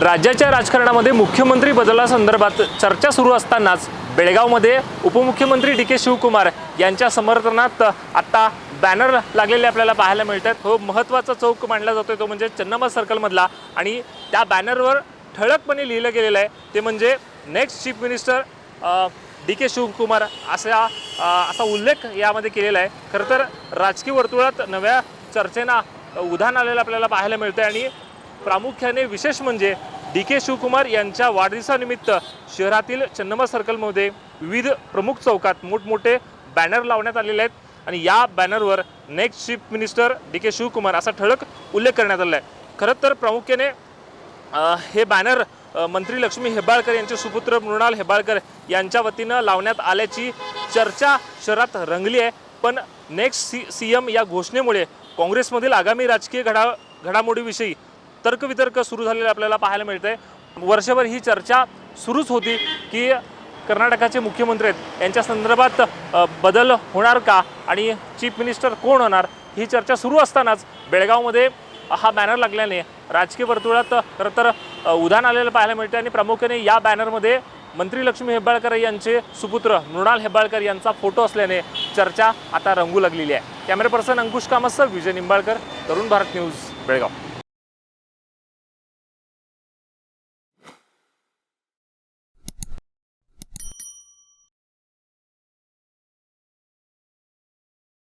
राज्याच्या राजकारणामध्ये मुख्यमंत्री बदलासंदर्भात चर्चा सुरू असतानाच बेळगावमध्ये उपमुख्यमंत्री डी.के. शिवकुमार यांच्या समर्थनात आता बॅनर लागलेले आपल्याला पाहायला मिळतात। हो महत्त्वाचा चौक मानला जातोय तो म्हणजे चन्नम्मा सर्कलमधला आणि त्या बॅनरवर ठळकपणे लिहिलं गेलेलं आहे ते म्हणजे next chief minister DK. Shivakumar असा उल्लेख यामध्ये केलेला आहे। खरं तर राजकीय वर्तुळात नव्या चर्चेना उधाण आलेलं आपल्याला पाहायला मिळतं आणि प्रामुख्याने विशेष म्हणजे डी.के. शिवकुमार यांच्या वाढदिवसानिमित्त शहरातील चन्नम्मा सर्कलमध्ये विविध प्रमुख चौकात मोठमोठे बॅनर लावण्यात आलेले आहेत आणि या बॅनरवर next chief minister DK. Shivakumar असा ठळक उल्लेख करण्यात आला आहे। खरं तर प्रामुख्याने हे बॅनर मंत्री लक्ष्मी हेब्बाळकर यांचे सुपुत्र मृणाल हेब्बाळकर यांच्या वतीनं लावण्यात आल्याची चर्चा शहरात रंगली आहे। पण नेक्स्ट सीएम या घोषणेमुळे काँग्रेसमधील आगामी राजकीय घडामोडीविषयी तर्कवितर्क सुरू झालेले आपल्याला पाहायला मिळते। वर्षभर ही चर्चा सुरूच होती की कर्नाटकाचे मुख्यमंत्री आहेत यांच्या संदर्भात बदल होणार का आणि चीफ मिनिस्टर कोण होणार ही चर्चा सुरू असतानाच बेळगावमध्ये हा बॅनर लागल्याने राजकीय वर्तुळात खरं तर उधाण आलेलं पाहायला मिळते आणि प्रामुख्याने या बॅनरमध्ये मंत्री लक्ष्मी हेब्बाळकर यांचे सुपुत्र मृणाल हेब्बाळकर यांचा फोटो असल्याने चर्चा आता रंगू लागलेली आहे। कॅमेरा पर्सन अंकुश कामतसह विजय निंबाळकर, तरुण भारत न्यूज, बेळगाव।